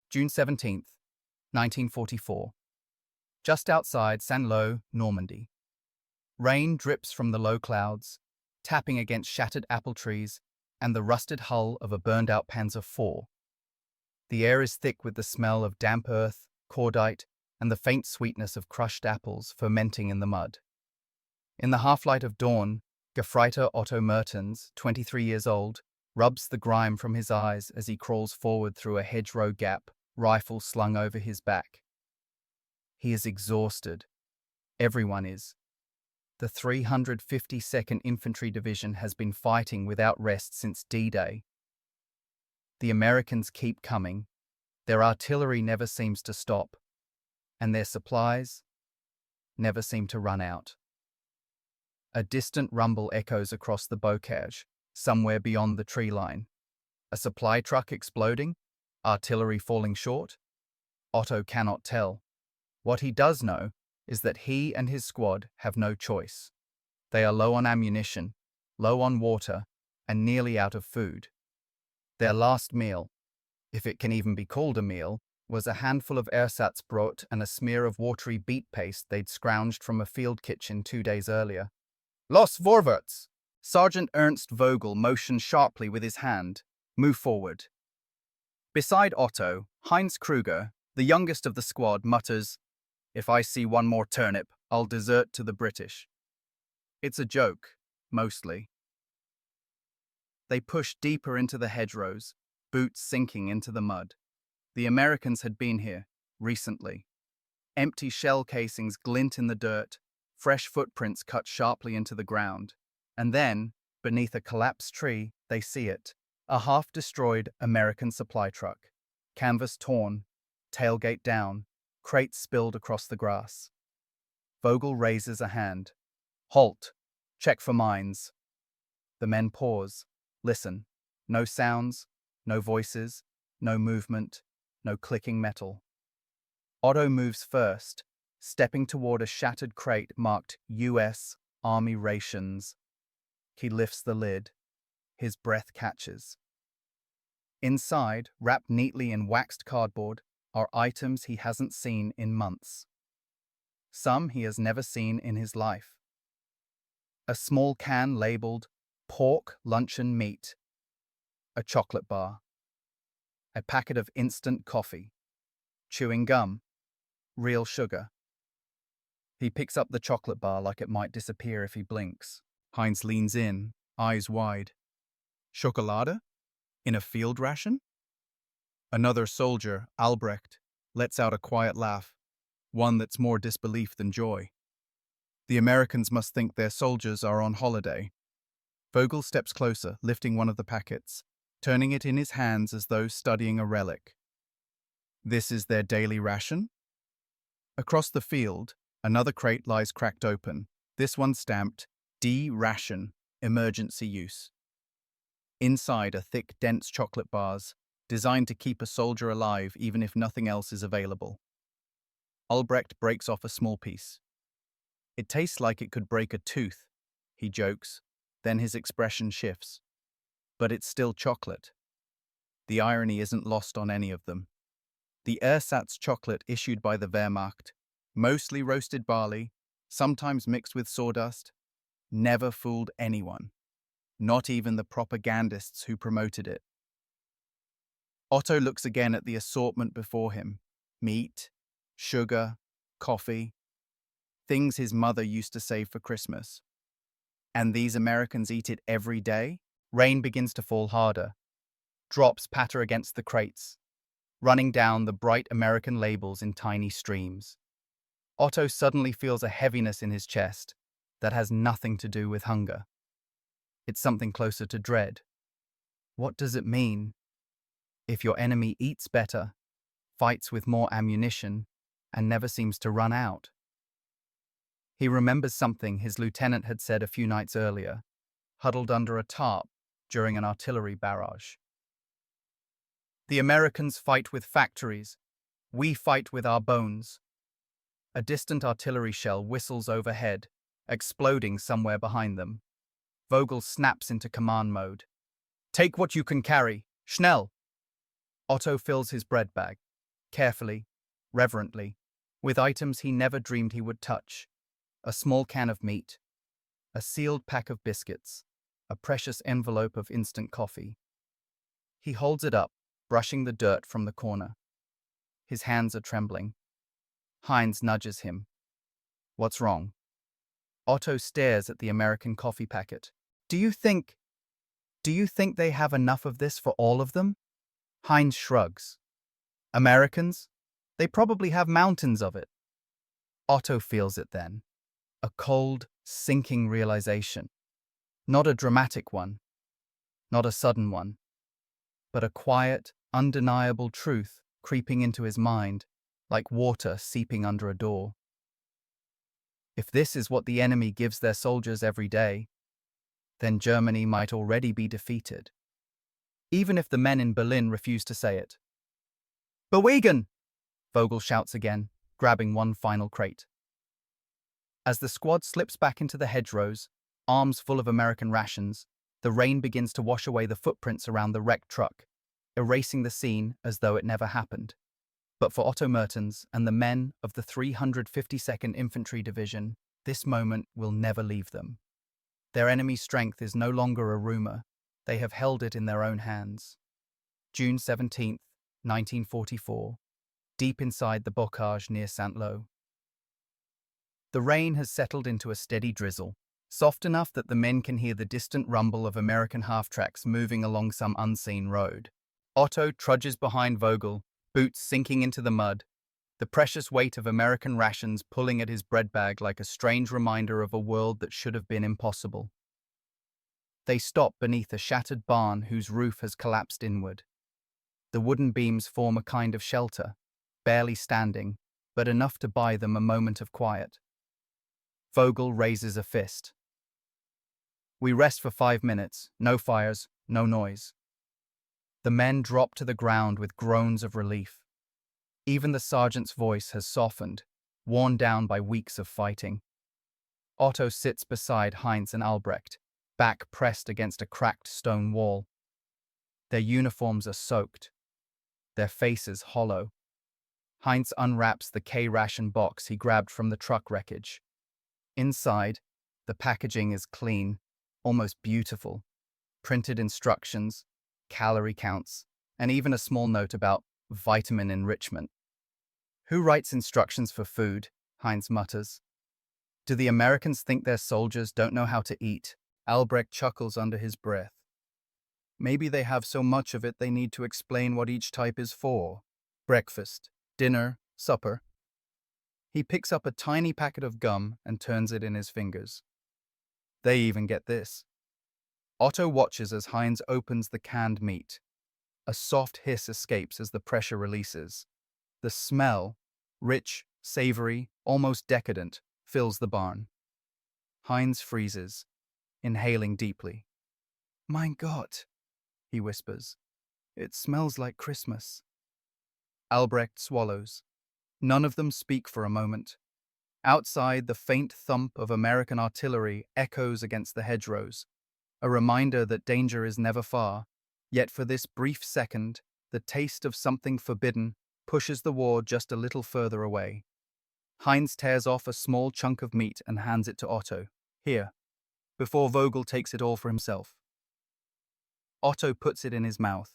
June 17th, 1944. Just outside Saint-Lô, Normandy. Rain drips from the low clouds, tapping against shattered apple trees and the rusted hull of a burned-out Panzer IV. The air is thick with the smell of damp earth, cordite, and the faint sweetness of crushed apples fermenting in the mud. In the half-light of dawn, Gefreiter Otto Mertens, 23 years old, rubs the grime from his eyes as he crawls forward through a hedgerow gap, rifle slung over his back. He is exhausted. Everyone is. The 352nd Infantry Division has been fighting without rest since D-Day. The Americans keep coming. Their artillery never seems to stop, and their supplies never seem to run out. A distant rumble echoes across the bocage, somewhere beyond the tree line. A supply truck exploding? Artillery falling short? Otto cannot tell. What he does know is that he and his squad have no choice. They are low on ammunition, low on water, and nearly out of food. Their last meal, if it can even be called a meal, was a handful of Ersatzbrot and a smear of watery beet paste they'd scrounged from a field kitchen 2 days earlier. Los Vorwärts! Sergeant Ernst Vogel motioned sharply with his hand. Move forward. Beside Otto, Heinz Kruger, the youngest of the squad, mutters, "If I see one more turnip, I'll desert to the British." It's a joke, mostly. They pushed deeper into the hedgerows, boots sinking into the mud. The Americans had been here, recently. Empty shell casings glint in the dirt, fresh footprints cut sharply into the ground. And then, beneath a collapsed tree, they see it. A half-destroyed American supply truck. Canvas torn, tailgate down, crates spilled across the grass. Vogel raises a hand. Halt! Check for mines. The men pause. Listen. No sounds, no voices, no movement, no clicking metal. Otto moves first, stepping toward a shattered crate marked U.S. Army Rations. He lifts the lid. His breath catches. Inside, wrapped neatly in waxed cardboard, are items he hasn't seen in months. Some he has never seen in his life. A small can labeled pork luncheon meat. A chocolate bar. A packet of instant coffee. Chewing gum. Real sugar. He picks up the chocolate bar like it might disappear if he blinks. Heinz leans in, eyes wide. Schokolade? In a field ration? Another soldier, Albrecht, lets out a quiet laugh, one that's more disbelief than joy. The Americans must think their soldiers are on holiday. Vogel steps closer, lifting one of the packets, turning it in his hands as though studying a relic. This is their daily ration? Across the field, another crate lies cracked open, this one stamped D ration, emergency use. Inside are thick, dense chocolate bars, designed to keep a soldier alive even if nothing else is available. Albrecht breaks off a small piece. It tastes like it could break a tooth, he jokes, then his expression shifts. But it's still chocolate. The irony isn't lost on any of them. The ersatz chocolate issued by the Wehrmacht, mostly roasted barley, sometimes mixed with sawdust, never fooled anyone, not even the propagandists who promoted it. Otto looks again at the assortment before him. Meat, sugar, coffee, things his mother used to save for Christmas. And these Americans eat it every day? Rain begins to fall harder. Drops patter against the crates, running down the bright American labels in tiny streams. Otto suddenly feels a heaviness in his chest that has nothing to do with hunger. It's something closer to dread. What does it mean? If your enemy eats better, fights with more ammunition, and never seems to run out. He remembers something his lieutenant had said a few nights earlier, huddled under a tarp during an artillery barrage. The Americans fight with factories. We fight with our bones. A distant artillery shell whistles overhead, exploding somewhere behind them. Vogel snaps into command mode. Take what you can carry. Schnell! Otto fills his bread bag. carefully, reverently, with items he never dreamed he would touch: a small can of meat, a sealed pack of biscuits, a precious envelope of instant coffee. He holds it up, brushing the dirt from the corner. His hands are trembling. Heinz nudges him. What's wrong? Otto stares at the American coffee packet. Do you think they have enough of this for all of them? Heinz shrugs. Americans? They probably have mountains of it. Otto feels it then. A cold, sinking realization. Not a dramatic one, not a sudden one, but a quiet, undeniable truth creeping into his mind, like water seeping under a door. If this is what the enemy gives their soldiers every day, then Germany might already be defeated, even if the men in Berlin refuse to say it. Bewegen! Vogel shouts again, grabbing one final crate. As the squad slips back into the hedgerows, arms full of American rations, the rain begins to wash away the footprints around the wrecked truck, erasing the scene as though it never happened. But for Otto Mertens and the men of the 352nd Infantry Division, this moment will never leave them. Their enemy's strength is no longer a rumor. They have held it in their own hands. June 17th, 1944, deep inside the bocage near Saint-Lô. The rain has settled into a steady drizzle, soft enough that the men can hear the distant rumble of American half-tracks moving along some unseen road. Otto trudges behind Vogel, boots sinking into the mud, the precious weight of American rations pulling at his bread bag like a strange reminder of a world that should have been impossible. They stop beneath a shattered barn whose roof has collapsed inward. The wooden beams form a kind of shelter, barely standing, but enough to buy them a moment of quiet. Vogel raises a fist. We rest for 5 minutes, no fires, no noise. The men drop to the ground with groans of relief. Even the sergeant's voice has softened, worn down by weeks of fighting. Otto sits beside Heinz and Albrecht, back pressed against a cracked stone wall. Their uniforms are soaked, their faces hollow. Heinz unwraps the K-ration box he grabbed from the truck wreckage. Inside, the packaging is clean, almost beautiful. Printed instructions, calorie counts, and even a small note about vitamin enrichment. Who writes instructions for food? Heinz mutters. Do the Americans think their soldiers don't know how to eat? Albrecht chuckles under his breath. Maybe they have so much of it they need to explain what each type is for. Breakfast, dinner, supper. He picks up a tiny packet of gum and turns it in his fingers. They even get this. Otto watches as Heinz opens the canned meat. A soft hiss escapes as the pressure releases. The smell, rich, savory, almost decadent, fills the barn. Heinz freezes, inhaling deeply. Mein Gott, he whispers. It smells like Christmas. Albrecht swallows. None of them speak for a moment. Outside, the faint thump of American artillery echoes against the hedgerows, a reminder that danger is never far. Yet for this brief second, the taste of something forbidden pushes the war just a little further away. Heinz tears off a small chunk of meat and hands it to Otto. Here, before Vogel takes it all for himself. Otto puts it in his mouth.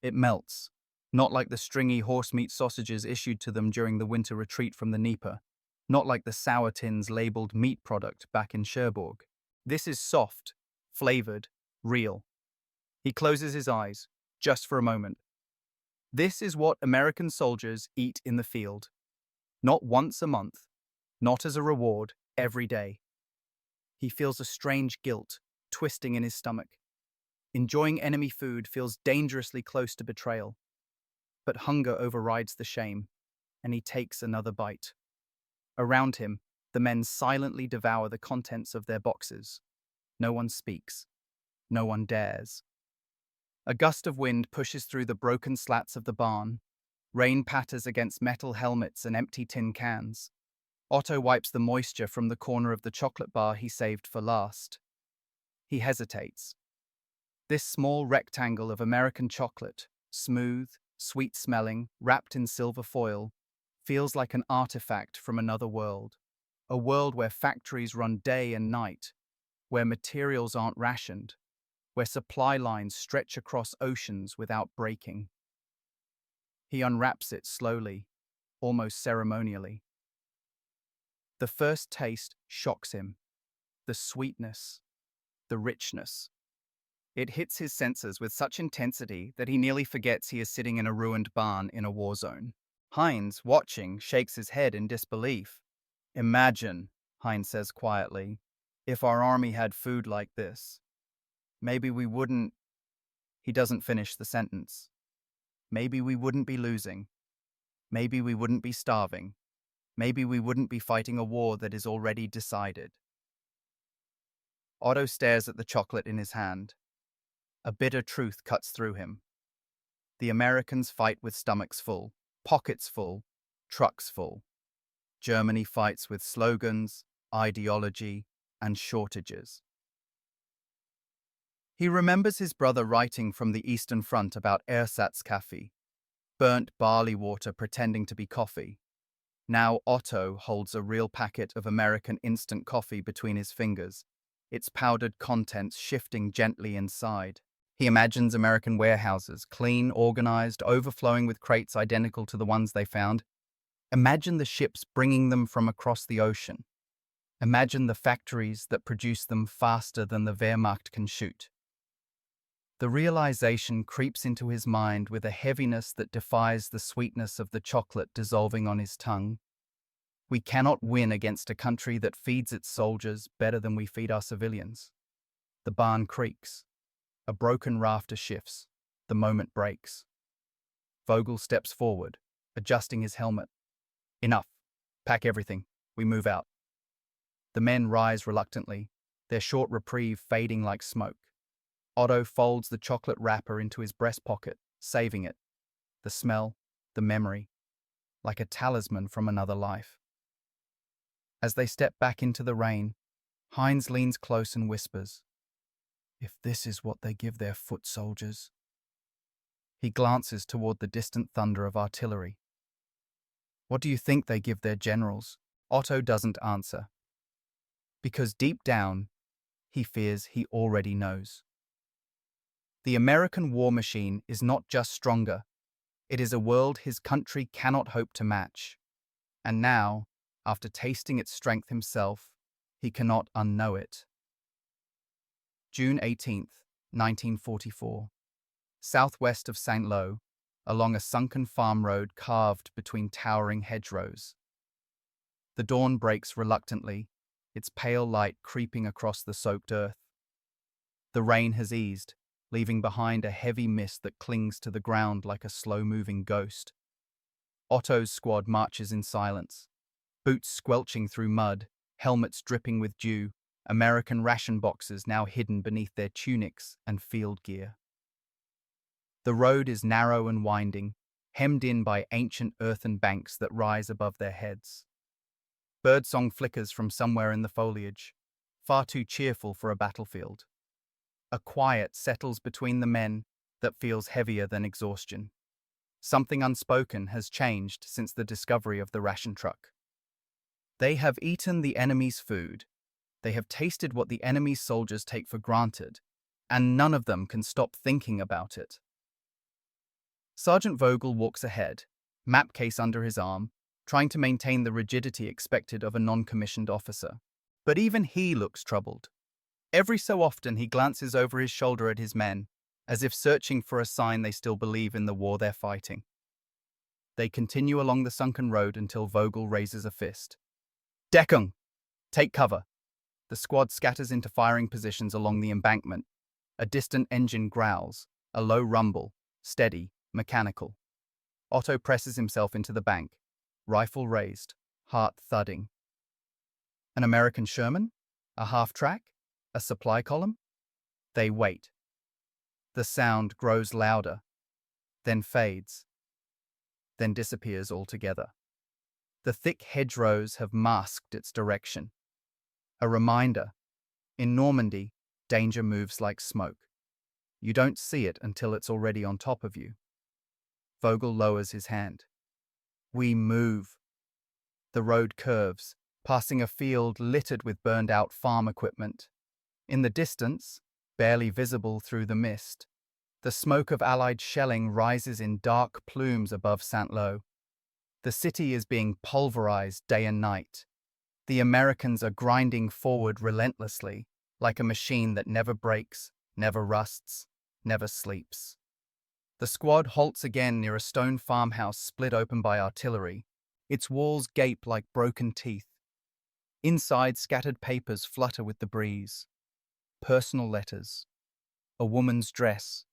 It melts, not like the stringy horse-meat sausages issued to them during the winter retreat from the Dnieper, not like the sour tins labeled meat product back in Cherbourg. This is soft, flavored, real. He closes his eyes, just for a moment. This is what American soldiers eat in the field. Not once a month, not as a reward, every day. He feels a strange guilt twisting in his stomach. Enjoying enemy food feels dangerously close to betrayal. But hunger overrides the shame, and he takes another bite. Around him, the men silently devour the contents of their boxes. No one speaks. No one dares. A gust of wind pushes through the broken slats of the barn. Rain patters against metal helmets and empty tin cans. Otto wipes the moisture from the corner of the chocolate bar he saved for last. He hesitates. This small rectangle of American chocolate, smooth, sweet-smelling, wrapped in silver foil, feels like an artifact from another world. A world where factories run day and night, where materials aren't rationed, where supply lines stretch across oceans without breaking. He unwraps it slowly, almost ceremonially. The first taste shocks him. The sweetness, the richness. It hits his senses with such intensity that he nearly forgets he is sitting in a ruined barn in a war zone. Heinz, watching, shakes his head in disbelief. Imagine, Heinz says quietly, if our army had food like this. Maybe we wouldn't. He doesn't finish the sentence. Maybe we wouldn't be losing. Maybe we wouldn't be starving. Maybe we wouldn't be fighting a war that is already decided. Otto stares at the chocolate in his hand. A bitter truth cuts through him. The Americans fight with stomachs full, pockets full, trucks full. Germany fights with slogans, ideology, and shortages. He remembers his brother writing from the Eastern Front about Ersatzkaffee, burnt barley water pretending to be coffee. Now Otto holds a real packet of American instant coffee between his fingers, its powdered contents shifting gently inside. He imagines American warehouses, clean, organized, overflowing with crates identical to the ones they found. Imagine the ships bringing them from across the ocean. Imagine the factories that produce them faster than the Wehrmacht can shoot. The realization creeps into his mind with a heaviness that defies the sweetness of the chocolate dissolving on his tongue. We cannot win against a country that feeds its soldiers better than we feed our civilians. The barn creaks. A broken rafter shifts. The moment breaks. Vogel steps forward, adjusting his helmet. Enough. Pack everything. We move out. The men rise reluctantly, their short reprieve fading like smoke. Otto folds the chocolate wrapper into his breast pocket, saving it. The smell, the memory, like a talisman from another life. As they step back into the rain, Heinz leans close and whispers, "If this is what they give their foot soldiers." He glances toward the distant thunder of artillery. "What do you think they give their generals?" Otto doesn't answer. Because deep down, he fears he already knows. The American war machine is not just stronger, it is a world his country cannot hope to match. And now, after tasting its strength himself, he cannot unknow it. June 18th, 1944. Southwest of St. Lo, along a sunken farm road carved between towering hedgerows. The dawn breaks reluctantly, its pale light creeping across the soaked earth. The rain has eased, leaving behind a heavy mist that clings to the ground like a slow-moving ghost. Otto's squad marches in silence, boots squelching through mud, helmets dripping with dew, American ration boxes now hidden beneath their tunics and field gear. The road is narrow and winding, hemmed in by ancient earthen banks that rise above their heads. Birdsong flickers from somewhere in the foliage, far too cheerful for a battlefield. A quiet settles between the men that feels heavier than exhaustion. Something unspoken has changed since the discovery of the ration truck. They have eaten the enemy's food. They have tasted what the enemy's soldiers take for granted, and none of them can stop thinking about it. Sergeant Vogel walks ahead, map case under his arm, trying to maintain the rigidity expected of a non-commissioned officer. But even he looks troubled. Every so often he glances over his shoulder at his men, as if searching for a sign they still believe in the war they're fighting. They continue along the sunken road until Vogel raises a fist. "Deckung! Take cover!" The squad scatters into firing positions along the embankment. A distant engine growls, a low rumble, steady, mechanical. Otto presses himself into the bank, rifle raised, heart thudding. An American Sherman? A half-track? A supply column? They wait. The sound grows louder, then fades, then disappears altogether. The thick hedgerows have masked its direction. A reminder, in Normandy, danger moves like smoke. You don't see it until it's already on top of you. Vogel lowers his hand. We move. The road curves, passing a field littered with burned-out farm equipment. In the distance, barely visible through the mist, the smoke of Allied shelling rises in dark plumes above Saint-Lô. The city is being pulverized day and night. The Americans are grinding forward relentlessly, like a machine that never breaks, never rusts, never sleeps. The squad halts again near a stone farmhouse split open by artillery. Its walls gape like broken teeth. Inside, scattered papers flutter with the breeze. Personal letters. A woman's dress.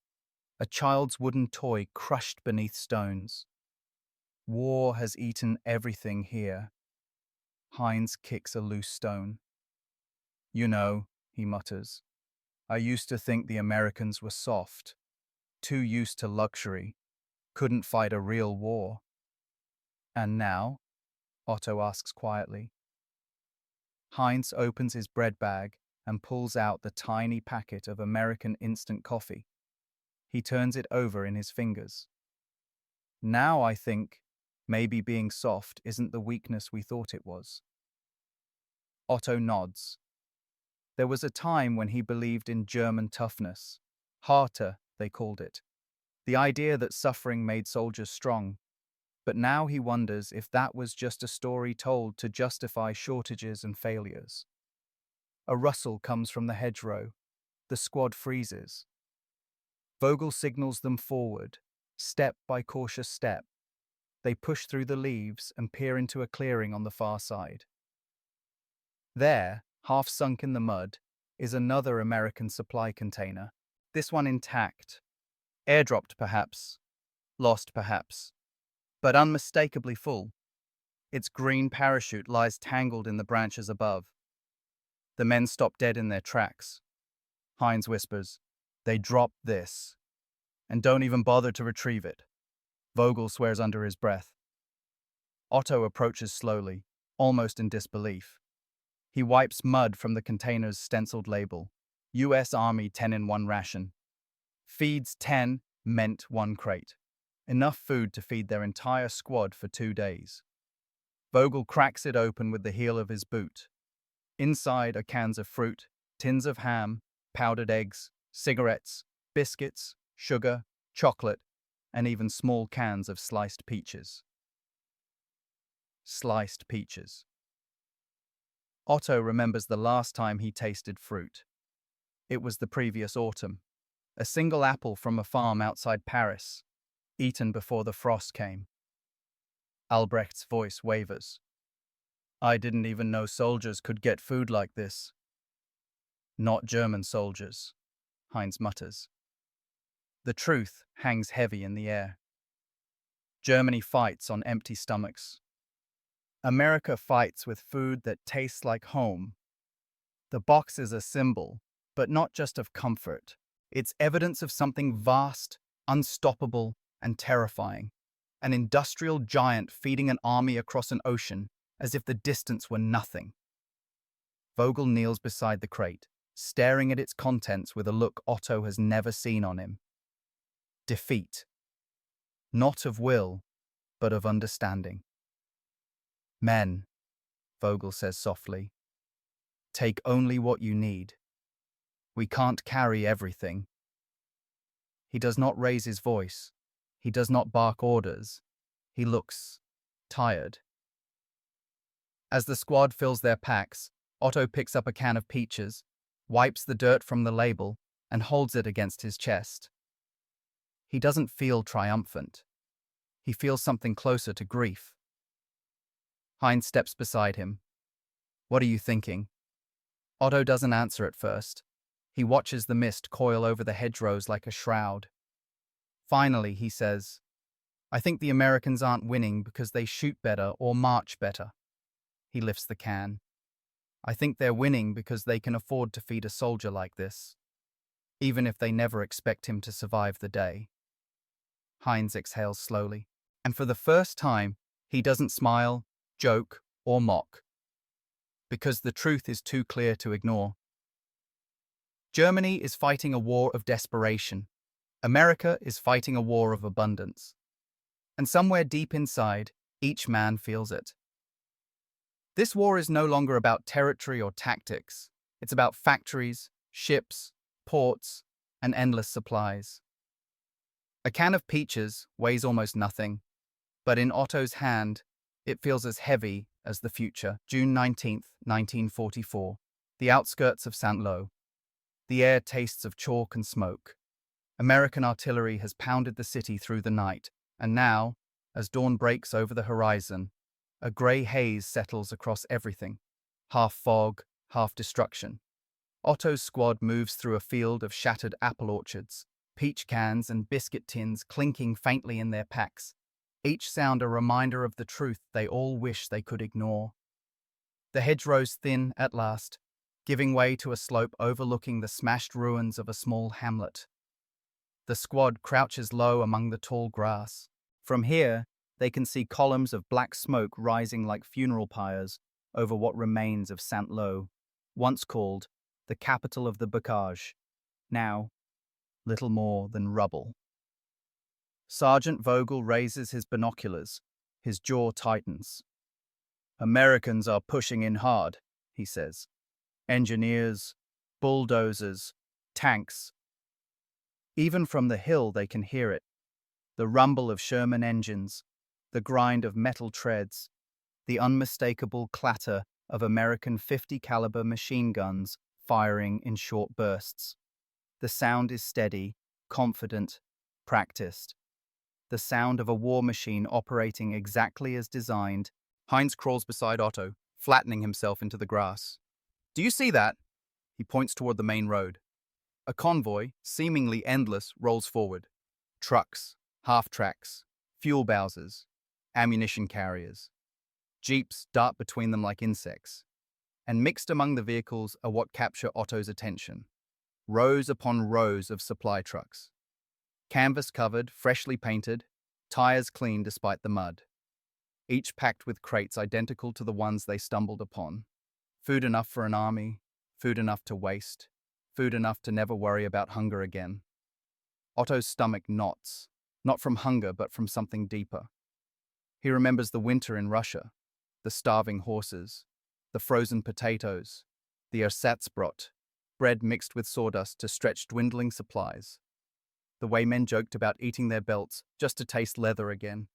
A child's wooden toy crushed beneath stones. War has eaten everything here. Heinz kicks a loose stone. You know, he mutters, I used to think the Americans were soft, too used to luxury, couldn't fight a real war. And now? Otto asks quietly. Heinz opens his bread bag and pulls out the tiny packet of American instant coffee. He turns it over in his fingers. Now I think maybe being soft isn't the weakness we thought it was. Otto nods. There was a time when he believed in German toughness. Härte, they called it. The idea that suffering made soldiers strong. But now he wonders if that was just a story told to justify shortages and failures. A rustle comes from the hedgerow. The squad freezes. Vogel signals them forward, step by cautious step. They push through the leaves and peer into a clearing on the far side. There, half sunk in the mud, is another American supply container, this one intact. Airdropped perhaps, lost perhaps, but unmistakably full. Its green parachute lies tangled in the branches above. The men stop dead in their tracks. Heinz whispers, They dropped this, and don't even bother to retrieve it. Vogel swears under his breath. Otto approaches slowly, almost in disbelief. He wipes mud from the container's stenciled label. U.S. Army 10-in-1 ration. Feeds 10 meant 1 crate. Enough food to feed their entire squad for 2 days. Vogel cracks it open with the heel of his boot. Inside are cans of fruit, tins of ham, powdered eggs, cigarettes, biscuits, sugar, chocolate, and even small cans of sliced peaches. Sliced peaches. Otto remembers the last time he tasted fruit. It was the previous autumn. A single apple from a farm outside Paris, eaten before the frost came. Albrecht's voice wavers. I didn't even know soldiers could get food like this. Not German soldiers, Heinz mutters. The truth hangs heavy in the air. Germany fights on empty stomachs. America fights with food that tastes like home. The box is a symbol, but not just of comfort. It's evidence of something vast, unstoppable, and terrifying. An industrial giant feeding an army across an ocean as if the distance were nothing. Vogel kneels beside the crate, staring at its contents with a look Otto has never seen on him. Defeat. Not of will, but of understanding. Men, Vogel says softly, take only what you need. We can't carry everything. He does not raise his voice. He does not bark orders. He looks tired. As the squad fills their packs, Otto picks up a can of peaches, wipes the dirt from the label, and holds it against his chest. He doesn't feel triumphant. He feels something closer to grief. Heinz steps beside him. What are you thinking? Otto doesn't answer at first. He watches the mist coil over the hedgerows like a shroud. Finally, he says, I think the Americans aren't winning because they shoot better or march better. He lifts the can. I think they're winning because they can afford to feed a soldier like this, even if they never expect him to survive the day. Heinz exhales slowly, and for the first time, he doesn't smile, joke, or mock, because the truth is too clear to ignore. Germany is fighting a war of desperation. America is fighting a war of abundance. And somewhere deep inside, each man feels it. This war is no longer about territory or tactics. It's about factories, ships, ports, and endless supplies. A can of peaches weighs almost nothing, but in Otto's hand, it feels as heavy as the future. June 19th, 1944. The outskirts of St. Lo. The air tastes of chalk and smoke. American artillery has pounded the city through the night, and now, as dawn breaks over the horizon, a grey haze settles across everything, half fog, half destruction. Otto's squad moves through a field of shattered apple orchards, peach cans and biscuit tins clinking faintly in their packs, each sound a reminder of the truth they all wish they could ignore. The hedgerows thin at last, giving way to a slope overlooking the smashed ruins of a small hamlet. The squad crouches low among the tall grass. From here, they can see columns of black smoke rising like funeral pyres over what remains of St. Lo, once called the capital of the Bocage, now little more than rubble. Sergeant Vogel raises his binoculars, his jaw tightens. Americans are pushing in hard, he says. Engineers, bulldozers, tanks. Even from the hill they can hear it, the rumble of Sherman engines, the grind of metal treads, the unmistakable clatter of American 50 caliber machine guns firing in short bursts. The sound is steady, confident, practiced. The sound of a war machine operating exactly as designed. Heinz crawls beside Otto, flattening himself into the grass. Do you see that? He points toward the main road. A convoy, seemingly endless, rolls forward. Trucks, half-tracks, fuel bowsers, ammunition carriers. Jeeps dart between them like insects. And mixed among the vehicles are what capture Otto's attention. Rows upon rows of supply trucks. Canvas covered, freshly painted, tires clean despite the mud. Each packed with crates identical to the ones they stumbled upon. Food enough for an army, food enough to waste, food enough to never worry about hunger again. Otto's stomach knots, not from hunger but from something deeper. He remembers the winter in Russia, the starving horses, the frozen potatoes, the ersatzbrot, bread mixed with sawdust to stretch dwindling supplies. The way men joked about eating their belts just to taste leather again.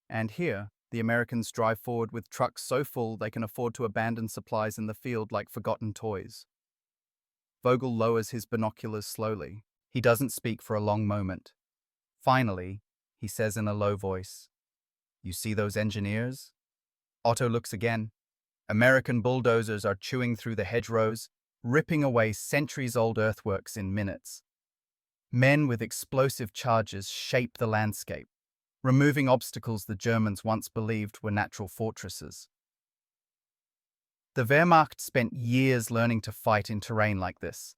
And here, the Americans drive forward with trucks so full they can afford to abandon supplies in the field like forgotten toys. Vogel lowers his binoculars slowly. He doesn't speak for a long moment. Finally, he says in a low voice, "You see those engineers?" Otto looks again. American bulldozers are chewing through the hedgerows, ripping away centuries-old earthworks in minutes. Men with explosive charges shape the landscape, removing obstacles the Germans once believed were natural fortresses. The Wehrmacht spent years learning to fight in terrain like this.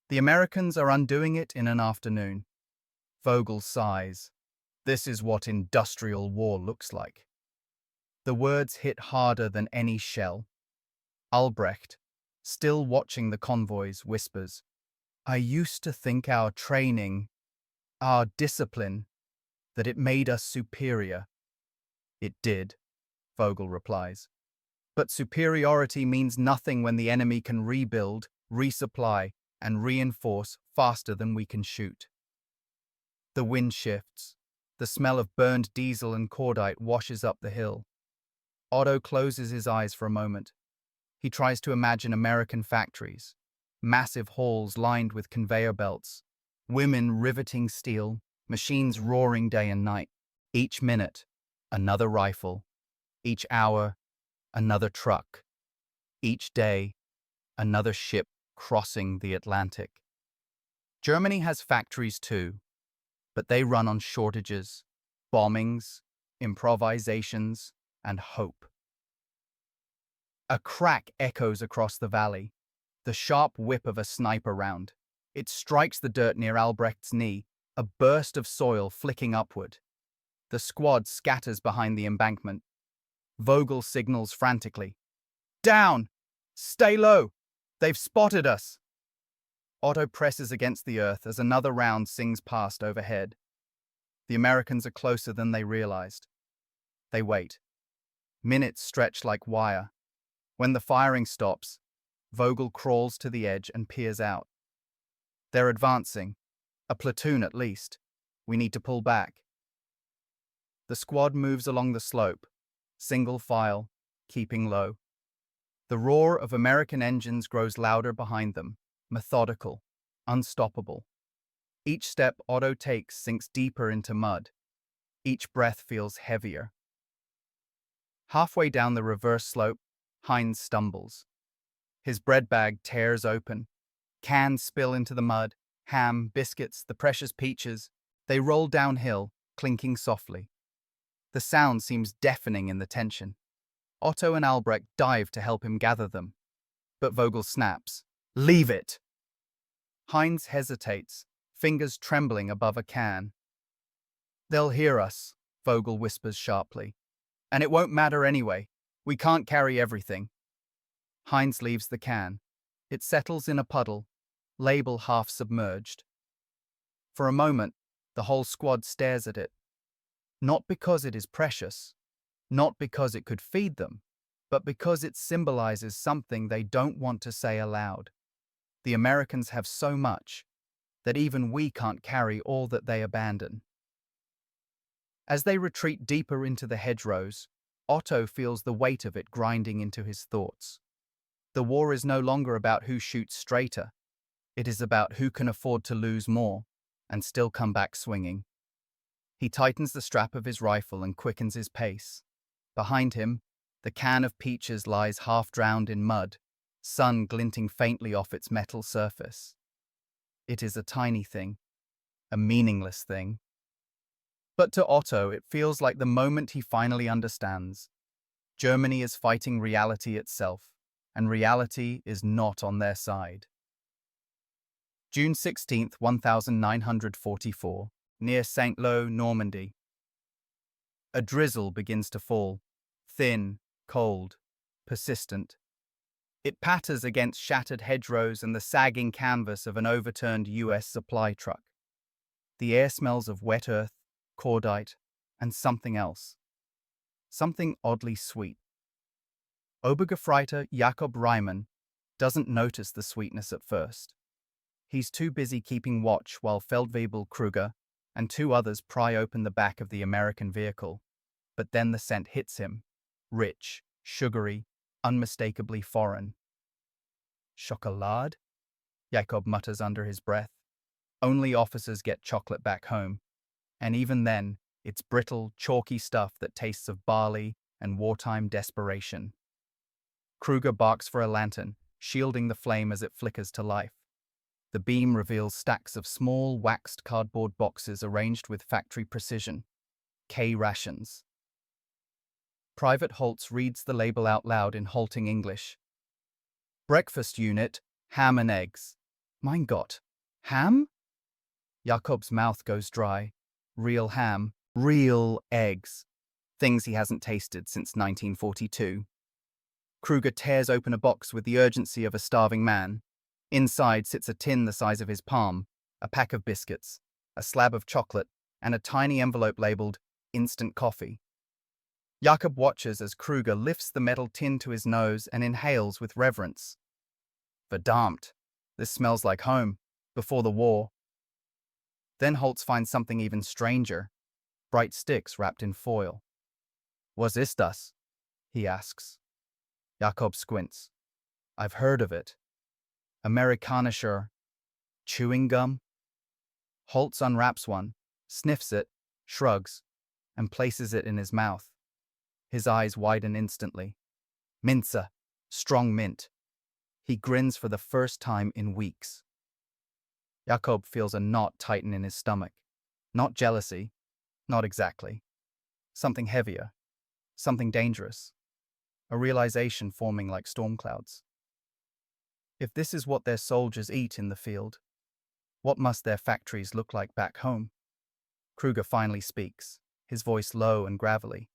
The Americans are undoing it in an afternoon. Vogel sighs. This is what industrial war looks like. The words hit harder than any shell. Albrecht, still watching the convoys, whispers, "I used to think our training, our discipline, that it made us superior." It did, Vogel replies. But superiority means nothing when the enemy can rebuild, resupply, and reinforce faster than we can shoot. The wind shifts. The smell of burned diesel and cordite washes up the hill. Otto closes his eyes for a moment. He tries to imagine American factories, massive halls lined with conveyor belts, women riveting steel, machines roaring day and night. Each minute, another rifle. Each hour, another truck. Each day, another ship crossing the Atlantic. Germany has factories too, but they run on shortages, bombings, improvisations, and hope. A crack echoes across the valley, the sharp whip of a sniper round. It strikes the dirt near Albrecht's knee, a burst of soil flicking upward. The squad scatters behind the embankment. Vogel signals frantically. "Down! Stay low! They've spotted us!" Otto presses against the earth as another round sings past overhead. The Americans are closer than they realized. They wait. Minutes stretch like wire. When the firing stops, Vogel crawls to the edge and peers out. They're advancing. A platoon at least. We need to pull back. The squad moves along the slope, single file, keeping low. The roar of American engines grows louder behind them, methodical, unstoppable. Each step Otto takes sinks deeper into mud. Each breath feels heavier. Halfway down the reverse slope, Heinz stumbles. His bread bag tears open. Cans spill into the mud. Ham, biscuits, the precious peaches. They roll downhill, clinking softly. The sound seems deafening in the tension. Otto and Albrecht dive to help him gather them. But Vogel snaps. Leave it! Heinz hesitates, fingers trembling above a can. They'll hear us, Vogel whispers sharply. And it won't matter anyway. We can't carry everything. Heinz leaves the can. It settles in a puddle, label half submerged. For a moment, the whole squad stares at it. Not because it is precious, not because it could feed them, but because it symbolizes something they don't want to say aloud. The Americans have so much that even we can't carry all that they abandon. As they retreat deeper into the hedgerows, Otto feels the weight of it grinding into his thoughts. The war is no longer about who shoots straighter. It is about who can afford to lose more and still come back swinging. He tightens the strap of his rifle and quickens his pace. Behind him, the can of peaches lies half drowned in mud, sun glinting faintly off its metal surface. It is a tiny thing, a meaningless thing. But to Otto, it feels like the moment he finally understands. Germany is fighting reality itself, and reality is not on their side. June 16, 1944, near St. Lo, Normandy. A drizzle begins to fall, thin, cold, persistent. It patters against shattered hedgerows and the sagging canvas of an overturned US supply truck. The air smells of wet earth, cordite, and something else. Something oddly sweet. Obergefreiter Jakob Reimann doesn't notice the sweetness at first. He's too busy keeping watch while Feldwebel Kruger and two others pry open the back of the American vehicle. But then the scent hits him. Rich, sugary, unmistakably foreign. Chocolade? Jakob mutters under his breath. Only officers get chocolate back home. And even then, it's brittle, chalky stuff that tastes of barley and wartime desperation. Kruger barks for a lantern, shielding the flame as it flickers to life. The beam reveals stacks of small, waxed cardboard boxes arranged with factory precision. K Rations. Private Holtz reads the label out loud in halting English. Breakfast unit, ham and eggs. Mein Gott, ham? Jakob's mouth goes dry. Real ham, real eggs. Things he hasn't tasted since 1942. Kruger tears open a box with the urgency of a starving man. Inside sits a tin the size of his palm, a pack of biscuits, a slab of chocolate, and a tiny envelope labeled instant coffee. Jakob watches as Kruger lifts the metal tin to his nose and inhales with reverence. Verdammt, this smells like home, before the war. Then Holtz finds something even stranger, bright sticks wrapped in foil. Was ist das? He asks. Jakob squints. I've heard of it. Amerikanischer chewing gum? Holtz unwraps one, sniffs it, shrugs, and places it in his mouth. His eyes widen instantly. Minze, strong mint. He grins for the first time in weeks. Jakob feels a knot tighten in his stomach. Not jealousy, not exactly. Something heavier, something dangerous. A realization forming like storm clouds. If this is what their soldiers eat in the field, what must their factories look like back home? Kruger finally speaks, his voice low and gravelly.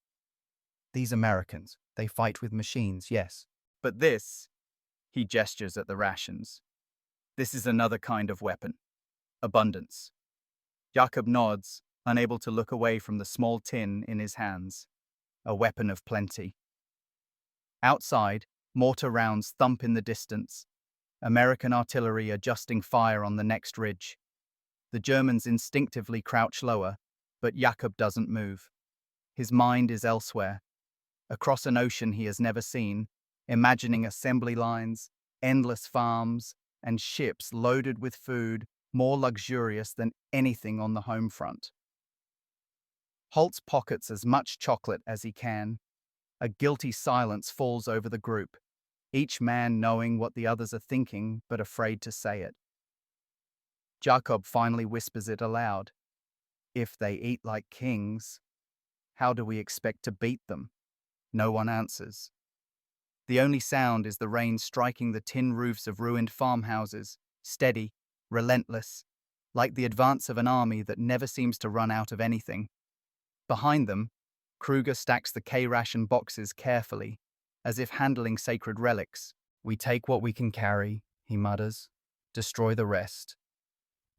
These Americans, they fight with machines, yes. But this, he gestures at the rations. This is another kind of weapon. Abundance. Jakob nods, unable to look away from the small tin in his hands, a weapon of plenty. Outside, mortar rounds thump in the distance, American artillery adjusting fire on the next ridge. The Germans instinctively crouch lower, but Jakob doesn't move. His mind is elsewhere, across an ocean he has never seen, imagining assembly lines, endless farms, and ships loaded with food more luxurious than anything on the home front. Holtz pockets as much chocolate as he can. A guilty silence falls over the group, each man knowing what the others are thinking but afraid to say it. Jakob finally whispers it aloud. If they eat like kings, how do we expect to beat them? No one answers. The only sound is the rain striking the tin roofs of ruined farmhouses, steady, relentless, like the advance of an army that never seems to run out of anything. Behind them, Kruger stacks the K-ration boxes carefully, as if handling sacred relics. We take what we can carry, he mutters. Destroy the rest.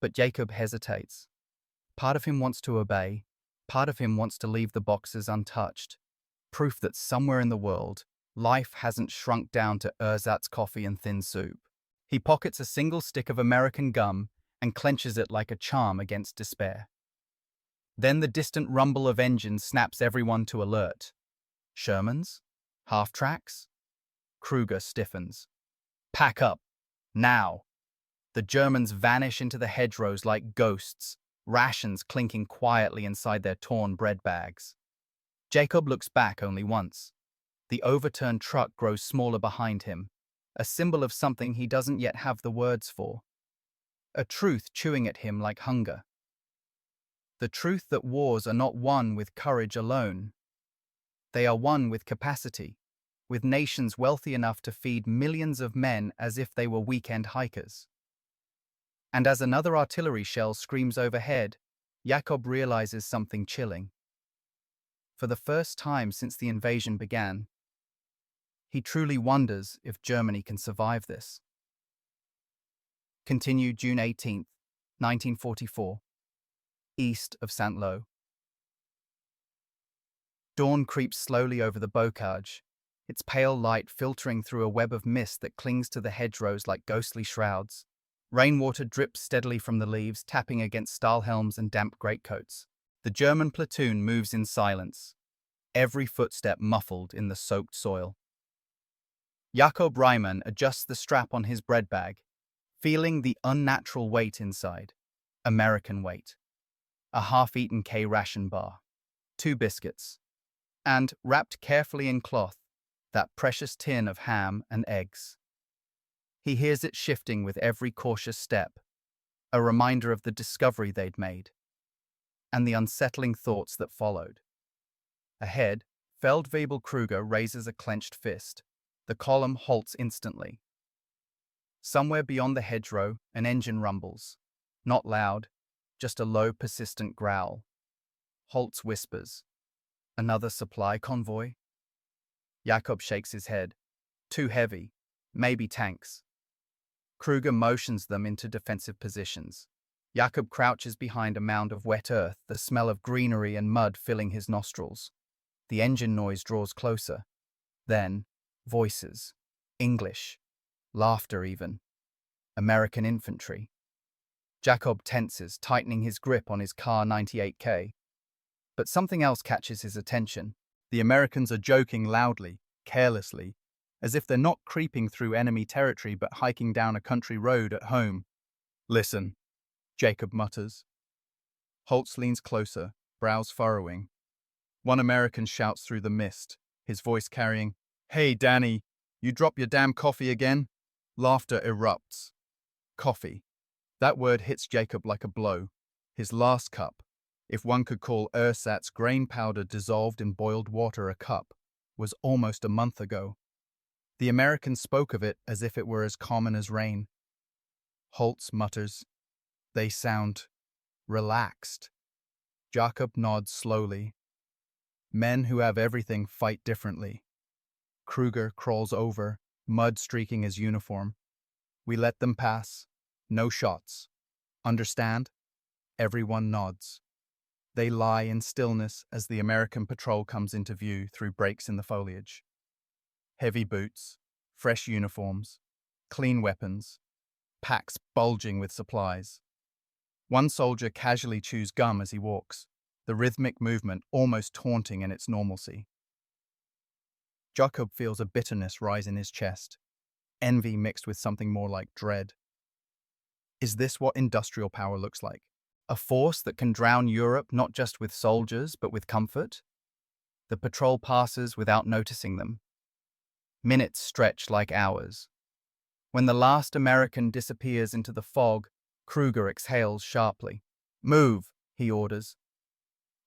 But Jacob hesitates. Part of him wants to obey. Part of him wants to leave the boxes untouched. Proof that somewhere in the world, life hasn't shrunk down to ersatz coffee and thin soup. He pockets a single stick of American gum and clenches it like a charm against despair. Then the distant rumble of engines snaps everyone to alert. Shermans? Half-tracks? Kruger stiffens. Pack up. Now. The Germans vanish into the hedgerows like ghosts, rations clinking quietly inside their torn bread bags. Jacob looks back only once. The overturned truck grows smaller behind him, a symbol of something he doesn't yet have the words for. A truth chewing at him like hunger. The truth that wars are not won with courage alone. They are won with capacity, with nations wealthy enough to feed millions of men as if they were weekend hikers. And as another artillery shell screams overhead, Jakob realizes something chilling. For the first time since the invasion began, he truly wonders if Germany can survive this. Continued June 18, 1944, east of St. Lo. Dawn creeps slowly over the bocage, its pale light filtering through a web of mist that clings to the hedgerows like ghostly shrouds. Rainwater drips steadily from the leaves, tapping against stahlhelms and damp greatcoats. The German platoon moves in silence, every footstep muffled in the soaked soil. Jakob Reimann adjusts the strap on his bread bag, feeling the unnatural weight inside. American weight. A half-eaten K-ration bar, 2 biscuits, and, wrapped carefully in cloth, that precious tin of ham and eggs. He hears it shifting with every cautious step, a reminder of the discovery they'd made, and the unsettling thoughts that followed. Ahead, Feldwebel Kruger raises a clenched fist. The column halts instantly. Somewhere beyond the hedgerow, an engine rumbles. Not loud, just a low, persistent growl. Holtz whispers, "Another supply convoy?" Jakob shakes his head. Too heavy. Maybe tanks. Kruger motions them into defensive positions. Jakob crouches behind a mound of wet earth, the smell of greenery and mud filling his nostrils. The engine noise draws closer. Then, voices. English. Laughter even. American infantry. Jakob tenses, tightening his grip on his Kar 98K. But something else catches his attention. The Americans are joking loudly, carelessly, as if they're not creeping through enemy territory but hiking down a country road at home. "Listen," Jacob mutters. Holtz leans closer, brows furrowing. One American shouts through the mist, his voice carrying, "Hey, Danny, you drop your damn coffee again?" Laughter erupts. Coffee. That word hits Jacob like a blow. His last cup, if one could call ersatz grain powder dissolved in boiled water a cup, was almost a month ago. The Americans spoke of it as if it were as common as rain. Holtz mutters, "They sound relaxed." Jakob nods slowly. Men who have everything fight differently. Kruger crawls over, mud streaking his uniform. "We let them pass. No shots. Understand?" Everyone nods. They lie in stillness as the American patrol comes into view through breaks in the foliage. Heavy boots, fresh uniforms, clean weapons, packs bulging with supplies. One soldier casually chews gum as he walks, the rhythmic movement almost taunting in its normalcy. Jacob feels a bitterness rise in his chest, envy mixed with something more like dread. Is this what industrial power looks like? A force that can drown Europe not just with soldiers, but with comfort? The patrol passes without noticing them. Minutes stretch like hours. When the last American disappears into the fog, Kruger exhales sharply. "Move," he orders.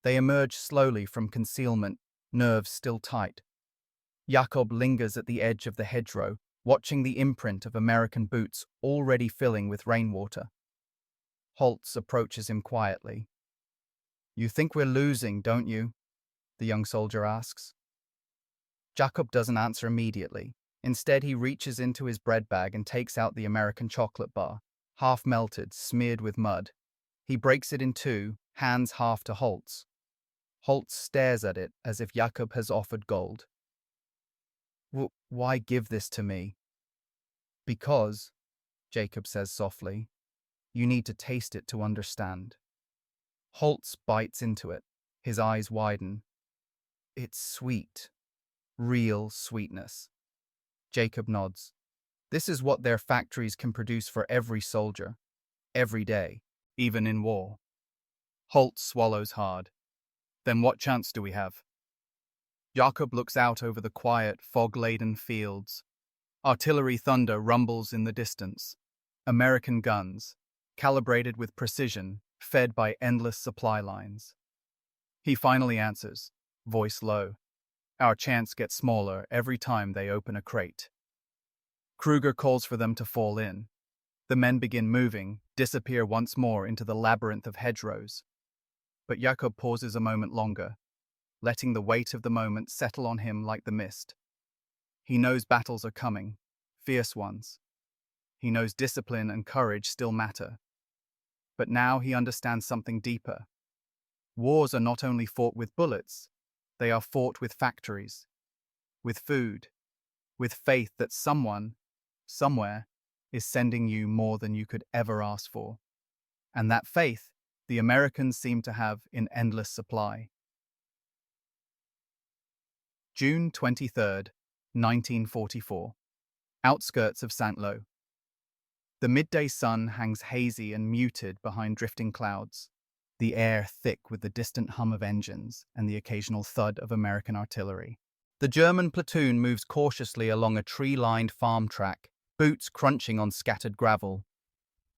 They emerge slowly from concealment, nerves still tight. Jacob lingers at the edge of the hedgerow, watching the imprint of American boots already filling with rainwater. Holtz approaches him quietly. "You think we're losing, don't you?" the young soldier asks. Jacob doesn't answer immediately. Instead, he reaches into his bread bag and takes out the American chocolate bar, half melted, smeared with mud. He breaks it in two, hands half to Holtz. Holtz stares at it as if Jacob has offered gold. Why give this to me?" "Because," Jacob says softly, "you need to taste it to understand." Holtz bites into it. His eyes widen. "It's sweet. Real sweetness." Jacob nods. This is what their factories can produce for every soldier, every day, even in war. Holtz swallows hard. "Then what chance do we have?" Jacob looks out over the quiet, fog-laden fields. Artillery thunder rumbles in the distance. American guns, calibrated with precision, fed by endless supply lines. He finally answers, voice low. "Our chance gets smaller every time they open a crate." Kruger calls for them to fall in. The men begin moving, disappear once more into the labyrinth of hedgerows. But Jacob pauses a moment longer, letting the weight of the moment settle on him like the mist. He knows battles are coming, fierce ones. He knows discipline and courage still matter. But now he understands something deeper. Wars are not only fought with bullets, they are fought with factories, with food, with faith that someone, somewhere, is sending you more than you could ever ask for. And that faith, the Americans seem to have in endless supply. June 23rd, 1944. Outskirts of Saint-Lô. The midday sun hangs hazy and muted behind drifting clouds, the air thick with the distant hum of engines and the occasional thud of American artillery. The German platoon moves cautiously along a tree-lined farm track, boots crunching on scattered gravel.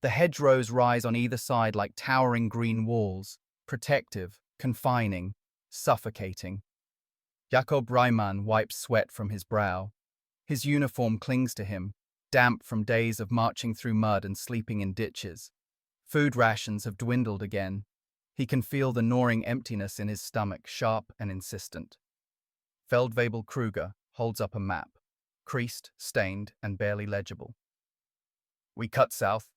The hedgerows rise on either side like towering green walls, protective, confining, suffocating. Jacob Reimann wipes sweat from his brow. His uniform clings to him, damp from days of marching through mud and sleeping in ditches. Food rations have dwindled again. He can feel the gnawing emptiness in his stomach, sharp and insistent. Feldwebel Kruger holds up a map, creased, stained, and barely legible. "We cut south.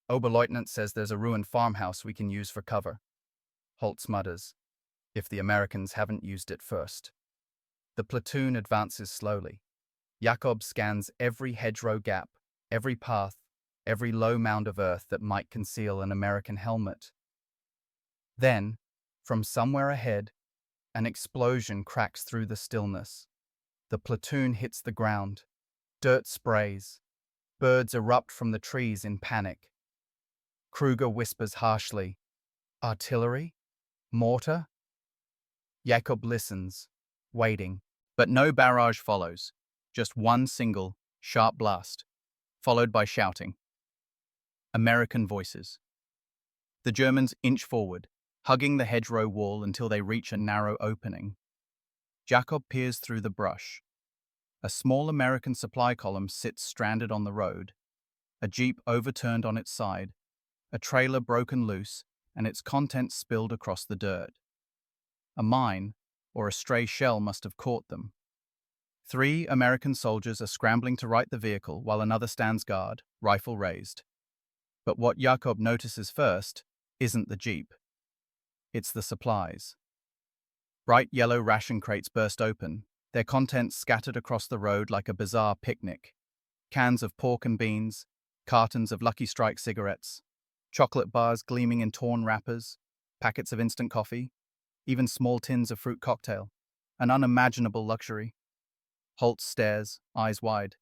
Oberleutnant says there's a ruined farmhouse we can use for cover." Holtz mutters, "If the Americans haven't used it first." The platoon advances slowly. Jacob scans every hedgerow gap, every path, every low mound of earth that might conceal an American helmet. Then, from somewhere ahead, an explosion cracks through the stillness. The platoon hits the ground. Dirt sprays. Birds erupt from the trees in panic. Kruger whispers harshly, "Artillery? Mortar?" Jacob listens, waiting. But no barrage follows. Just one single, sharp blast, followed by shouting. American voices. The Germans inch forward, hugging the hedgerow wall until they reach a narrow opening. Jacob peers through the brush. A small American supply column sits stranded on the road, a jeep overturned on its side, a trailer broken loose, and its contents spilled across the dirt. A mine, or a stray shell must have caught them. 3 American soldiers are scrambling to right the vehicle while another stands guard, rifle raised. But what Jacob notices first isn't the jeep. It's the supplies. Bright yellow ration crates burst open, their contents scattered across the road like a bizarre picnic. Cans of pork and beans, cartons of Lucky Strike cigarettes, chocolate bars gleaming in torn wrappers, packets of instant coffee, even small tins of fruit cocktail. An unimaginable luxury. Holtz stares, eyes wide.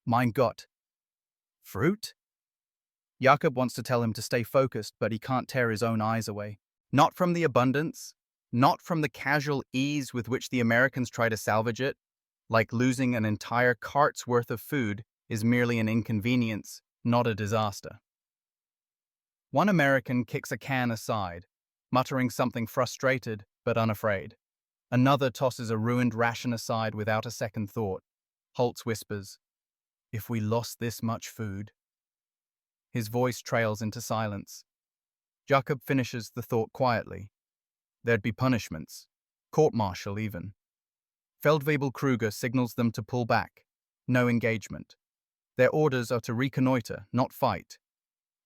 Mein Gott. Fruit? Jakob wants to tell him to stay focused, but he can't tear his own eyes away. Not from the abundance, not from the casual ease with which the Americans try to salvage it, like losing an entire cart's worth of food is merely an inconvenience, not a disaster. One American kicks a can aside, muttering something frustrated but unafraid. Another tosses a ruined ration aside without a second thought. Holtz whispers, "If we lost this much food..." His voice trails into silence. Jakob finishes the thought quietly. There'd be punishments, court-martial even. Feldwebel Kruger signals them to pull back. No engagement. Their orders are to reconnoiter, not fight.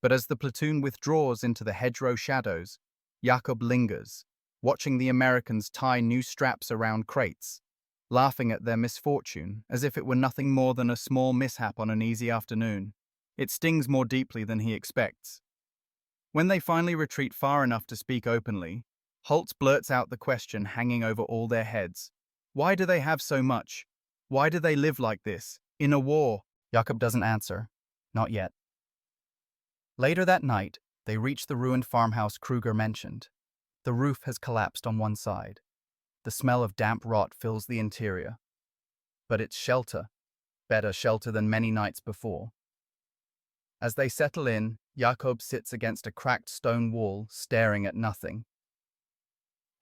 But as the platoon withdraws into the hedgerow shadows, Jakob lingers, watching the Americans tie new straps around crates, laughing at their misfortune as if it were nothing more than a small mishap on an easy afternoon. It stings more deeply than he expects. When they finally retreat far enough to speak openly, Holtz blurts out the question hanging over all their heads. Why do they have so much? Why do they live like this, in a war? Jakob doesn't answer. Not yet. Later that night, they reach the ruined farmhouse Kruger mentioned. The roof has collapsed on one side. The smell of damp rot fills the interior. But it's shelter. Better shelter than many nights before. As they settle in, Jakob sits against a cracked stone wall, staring at nothing.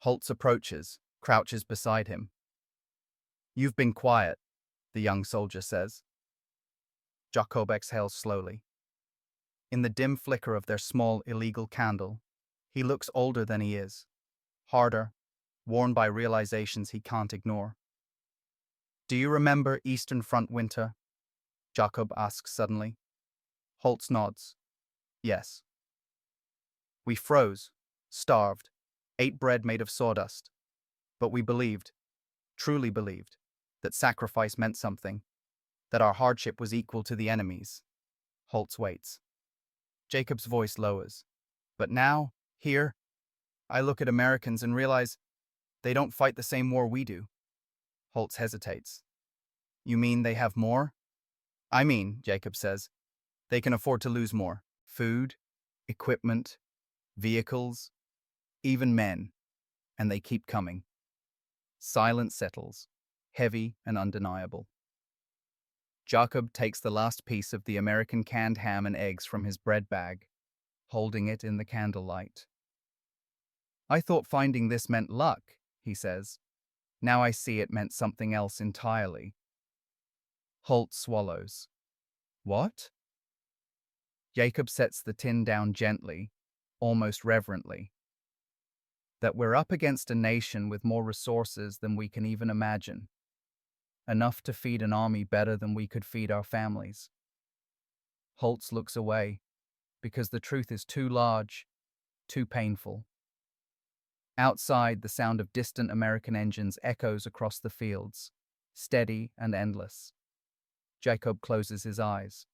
Holtz approaches, crouches beside him. "You've been quiet," the young soldier says. Jakob exhales slowly. In the dim flicker of their small, illegal candle, he looks older than he is, harder, worn by realizations he can't ignore. "Do you remember Eastern Front winter?" Jakob asks suddenly. Holtz nods. "Yes." "We froze, starved, ate bread made of sawdust. But we believed, truly believed, that sacrifice meant something, that our hardship was equal to the enemy's." Holtz waits. Jacob's voice lowers. "But now, here, I look at Americans and realize they don't fight the same war we do." Holtz hesitates. "You mean they have more?" "I mean," Jacob says, "they can afford to lose more. Food, equipment, vehicles, even men. And they keep coming." Silence settles, heavy and undeniable. Jakob takes the last piece of the American canned ham and eggs from his bread bag, holding it in the candlelight. "I thought finding this meant luck," he says. "Now I see it meant something else entirely." Holt swallows. "What?" Jacob sets the tin down gently, almost reverently. "That we're up against a nation with more resources than we can even imagine. Enough to feed an army better than we could feed our families." Holtz looks away, because the truth is too large, too painful. Outside, the sound of distant American engines echoes across the fields, steady and endless. Jacob closes his eyes.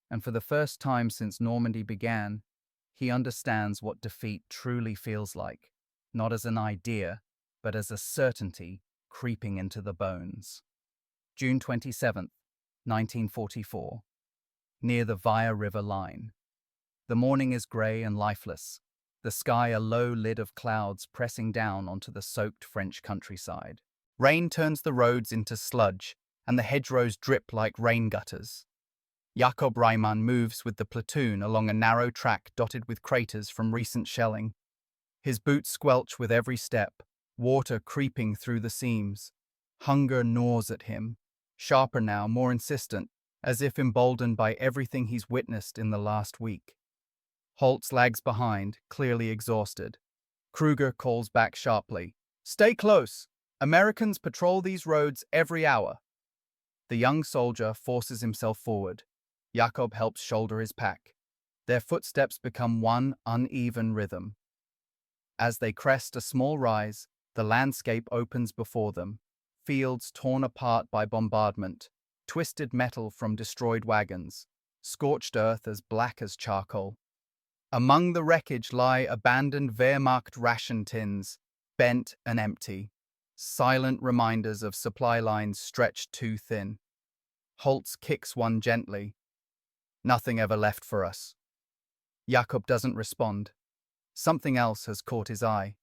And for the first time since Normandy began, he understands what defeat truly feels like, not as an idea, but as a certainty creeping into the bones. June 27th, 1944. Near the Via River line. The morning is grey and lifeless, the sky a low lid of clouds pressing down onto the soaked French countryside. Rain turns the roads into sludge, and the hedgerows drip like rain gutters. Jakob Reimann moves with the platoon along a narrow track dotted with craters from recent shelling. His boots squelch with every step, water creeping through the seams. Hunger gnaws at him, sharper now, more insistent, as if emboldened by everything he's witnessed in the last week. Holtz lags behind, clearly exhausted. Kruger calls back sharply, "Stay close! Americans patrol these roads every hour." The young soldier forces himself forward. Jakob helps shoulder his pack. Their footsteps become one uneven rhythm. As they crest a small rise, the landscape opens before them. Fields torn apart by bombardment, twisted metal from destroyed wagons, scorched earth as black as charcoal. Among the wreckage lie abandoned Wehrmacht ration tins, bent and empty, silent reminders of supply lines stretched too thin. Holtz kicks one gently. Nothing ever left for us. Jakob doesn't respond. Something else has caught his eye.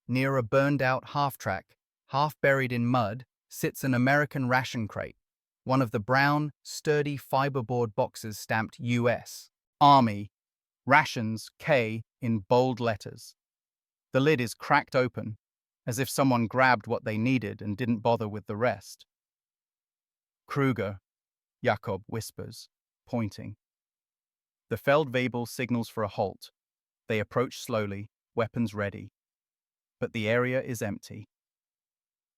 Near a burned-out half-track, half buried in mud, sits an American ration crate, one of the brown, sturdy fiberboard boxes stamped U.S. Army, Rations, K, in bold letters. The lid is cracked open, as if someone grabbed what they needed and didn't bother with the rest. Kruger, Jakob whispers, pointing. The Feldwebel signals for a halt. They approach slowly, weapons ready. But the area is empty.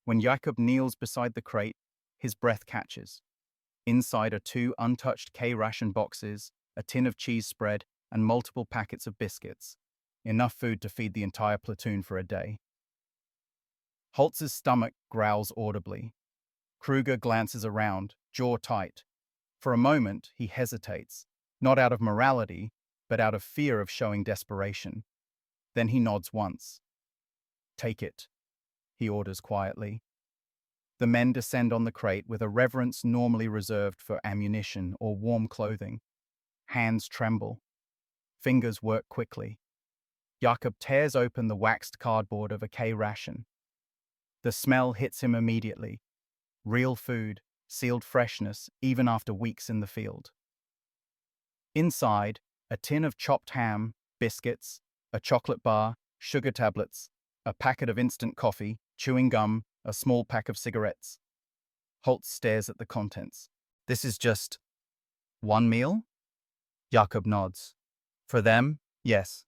When Jakob kneels beside the crate, his breath catches. Inside are 2 untouched K-ration boxes, a tin of cheese spread, and multiple packets of biscuits. Enough food to feed the entire platoon for a day. Holtz's stomach growls audibly. Kruger glances around, jaw tight. For a moment, he hesitates, not out of morality, but out of fear of showing desperation. Then he nods once. "Take it," he orders quietly. The men descend on the crate with a reverence normally reserved for ammunition or warm clothing. Hands tremble. Fingers work quickly. Jakob tears open the waxed cardboard of a K-ration. The smell hits him immediately. Real food, sealed freshness, even after weeks in the field. Inside, a tin of chopped ham, biscuits, a chocolate bar, sugar tablets, a packet of instant coffee, chewing gum, a small pack of cigarettes. Holtz stares at the contents. "This is just one meal?" Jakob nods. "For them, yes."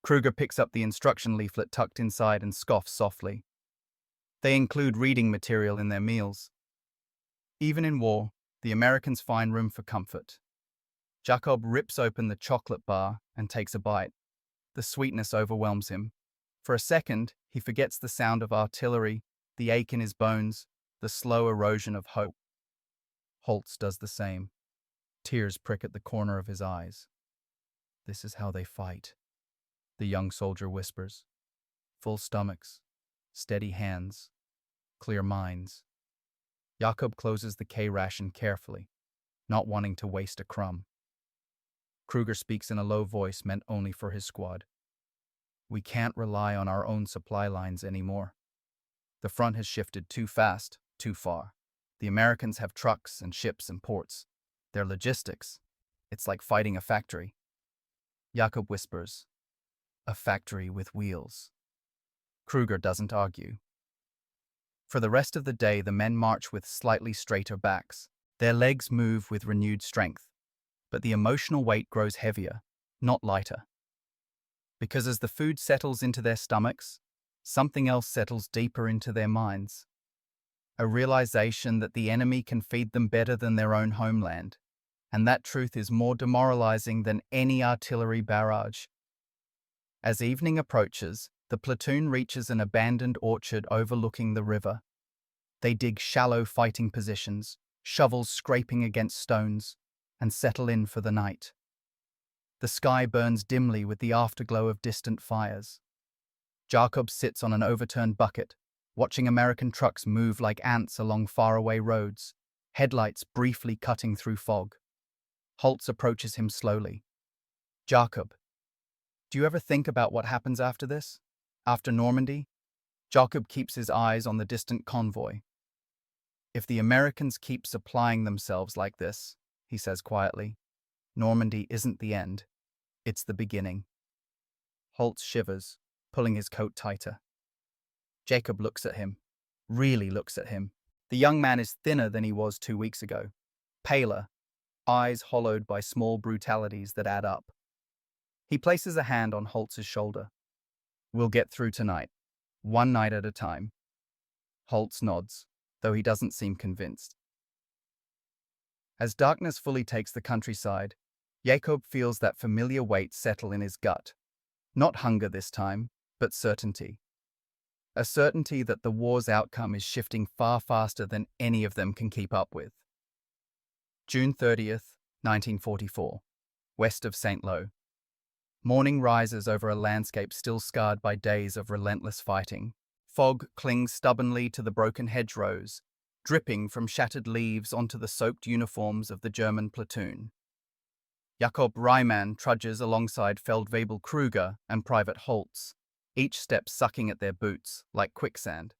Kruger picks up the instruction leaflet tucked inside and scoffs softly. They include reading material in their meals. Even in war, the Americans find room for comfort. Jakob rips open the chocolate bar and takes a bite. The sweetness overwhelms him. For a second, he forgets the sound of artillery, the ache in his bones, the slow erosion of hope. Holtz does the same. Tears prick at the corner of his eyes. "This is how they fight," the young soldier whispers. Full stomachs, steady hands, clear minds. Jakob closes the K-ration carefully, not wanting to waste a crumb. Kruger speaks in a low voice meant only for his squad. "We can't rely on our own supply lines anymore. The front has shifted too fast, too far. The Americans have trucks and ships and ports. Their logistics, it's like fighting a factory." Jakob whispers, "A factory with wheels." Kruger doesn't argue. For the rest of the day, the men march with slightly straighter backs. Their legs move with renewed strength, but the emotional weight grows heavier, not lighter. Because as the food settles into their stomachs, something else settles deeper into their minds. A realization that the enemy can feed them better than their own homeland, and that truth is more demoralizing than any artillery barrage. As evening approaches, the platoon reaches an abandoned orchard overlooking the river. They dig shallow fighting positions, shovels scraping against stones, and settle in for the night. The sky burns dimly with the afterglow of distant fires. Jakob sits on an overturned bucket, watching American trucks move like ants along faraway roads, headlights briefly cutting through fog. Holtz approaches him slowly. "Jakob, do you ever think about what happens after this? After Normandy?" Jakob keeps his eyes on the distant convoy. "If the Americans keep supplying themselves like this," he says quietly, "Normandy isn't the end. It's the beginning." Holtz shivers, pulling his coat tighter. Jacob looks at him, really looks at him. The young man is thinner than he was 2 weeks ago, paler, eyes hollowed by small brutalities that add up. He places a hand on Holtz's shoulder. "We'll get through tonight, one night at a time." Holtz nods, though he doesn't seem convinced. As darkness fully takes the countryside, Jacob feels that familiar weight settle in his gut. Not hunger this time, but certainty. A certainty that the war's outcome is shifting far faster than any of them can keep up with. June 30th, 1944, west of St. Lo. Morning rises over a landscape still scarred by days of relentless fighting. Fog clings stubbornly to the broken hedgerows, dripping from shattered leaves onto the soaked uniforms of the German platoon. Jakob Reimann trudges alongside Feldwebel Kruger and Private Holtz, each step sucking at their boots like quicksand.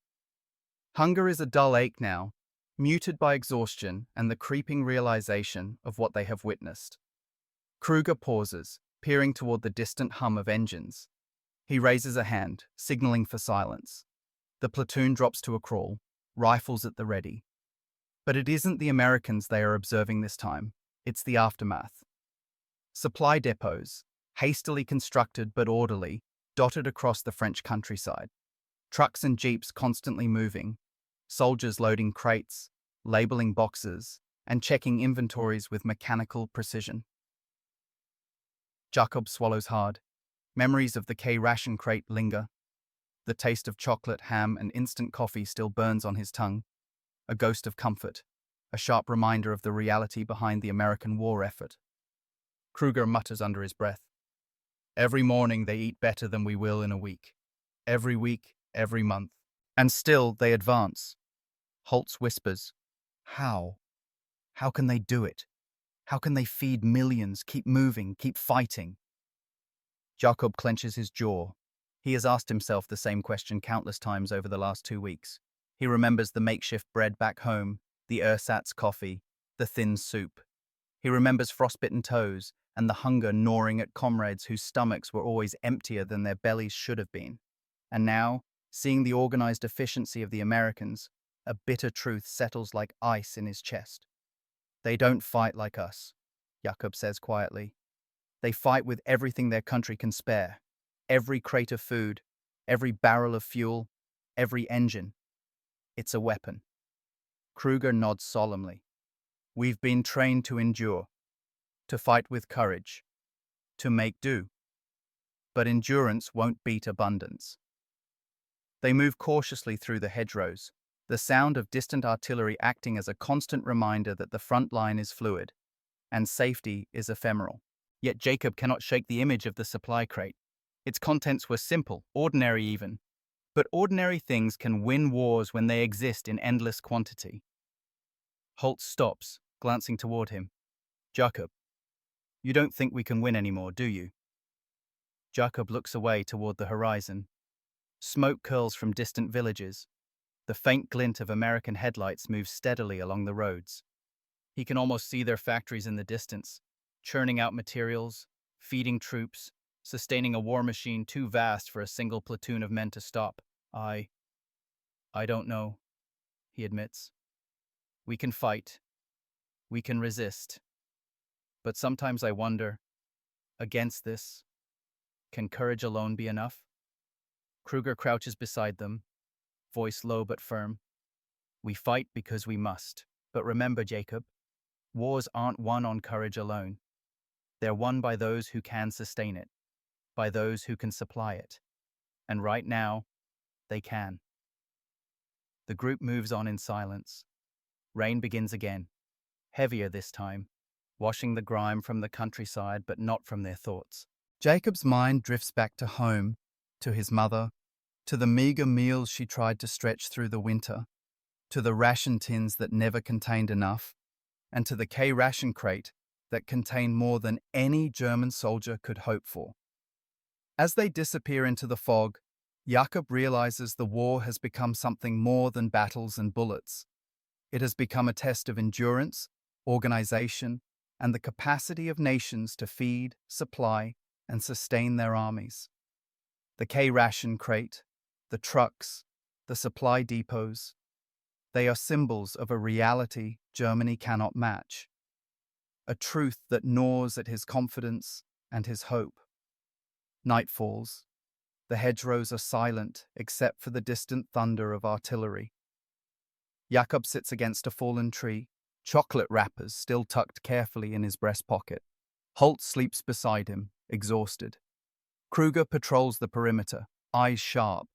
Hunger is a dull ache now, muted by exhaustion and the creeping realization of what they have witnessed. Kruger pauses, peering toward the distant hum of engines. He raises a hand, signaling for silence. The platoon drops to a crawl, rifles at the ready. But it isn't the Americans they are observing this time, it's the aftermath. Supply depots, hastily constructed but orderly, dotted across the French countryside. Trucks and jeeps constantly moving, soldiers loading crates, labeling boxes, and checking inventories with mechanical precision. Jakob swallows hard. Memories of the K-ration crate linger. The taste of chocolate, ham, and instant coffee still burns on his tongue. A ghost of comfort, a sharp reminder of the reality behind the American war effort. Kruger mutters under his breath. Every morning they eat better than we will in a week. Every week, every month. And still they advance. Holtz whispers, How? How can they do it? How can they feed millions, keep moving, keep fighting? Jakob clenches his jaw. He has asked himself the same question countless times over the last 2 weeks. He remembers the makeshift bread back home, the ersatz coffee, the thin soup. He remembers frostbitten toes and the hunger gnawing at comrades whose stomachs were always emptier than their bellies should have been. And now, seeing the organized efficiency of the Americans, a bitter truth settles like ice in his chest. They don't fight like us, Jakob says quietly. They fight with everything their country can spare. Every crate of food, every barrel of fuel, every engine. It's a weapon. Kruger nods solemnly. We've been trained to endure, to fight with courage, to make do. But endurance won't beat abundance. They move cautiously through the hedgerows, the sound of distant artillery acting as a constant reminder that the front line is fluid, and safety is ephemeral. Yet Jacob cannot shake the image of the supply crate. Its contents were simple, ordinary even. But ordinary things can win wars when they exist in endless quantity. Holtz stops, glancing toward him. Jacob, you don't think we can win anymore, do you? Jacob looks away toward the horizon. Smoke curls from distant villages. The faint glint of American headlights moves steadily along the roads. He can almost see their factories in the distance, churning out materials, feeding troops, sustaining a war machine too vast for a single platoon of men to stop. I don't know, he admits. We can fight. We can resist. But sometimes I wonder, against this, can courage alone be enough? Kruger crouches beside them, voice low but firm. We fight because we must. But remember, Jacob, wars aren't won on courage alone. They're won by those who can sustain it, by those who can supply it. And right now, they can. The group moves on in silence. Rain begins again, heavier this time, washing the grime from the countryside but not from their thoughts. Jacob's mind drifts back to home, to his mother, to the meager meals she tried to stretch through the winter, to the ration tins that never contained enough, and to the K-ration crate that contained more than any German soldier could hope for. As they disappear into the fog, Jakob realizes the war has become something more than battles and bullets. It has become a test of endurance, organization, and the capacity of nations to feed, supply, and sustain their armies. The K-ration crate, the trucks, the supply depots, they are symbols of a reality Germany cannot match, a truth that gnaws at his confidence and his hope. Night falls. The hedgerows are silent except for the distant thunder of artillery. Jakob sits against a fallen tree, chocolate wrappers still tucked carefully in his breast pocket. Holtz sleeps beside him, exhausted. Kruger patrols the perimeter, eyes sharp,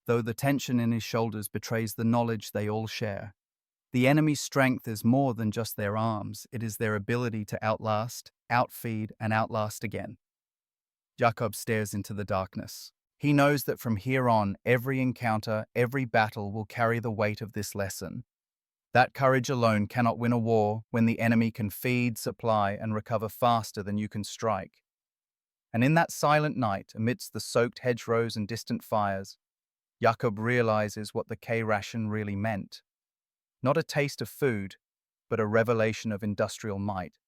though the tension in his shoulders betrays the knowledge they all share. The enemy's strength is more than just their arms, it is their ability to outlast, outfeed, and outlast again. Jakob stares into the darkness. He knows that from here on, every encounter, every battle will carry the weight of this lesson. That courage alone cannot win a war when the enemy can feed, supply, and recover faster than you can strike. And in that silent night, amidst the soaked hedgerows and distant fires, Jakob realizes what the K-ration really meant. Not a taste of food, but a revelation of industrial might,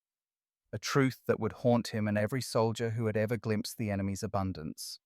a truth that would haunt him and every soldier who had ever glimpsed the enemy's abundance.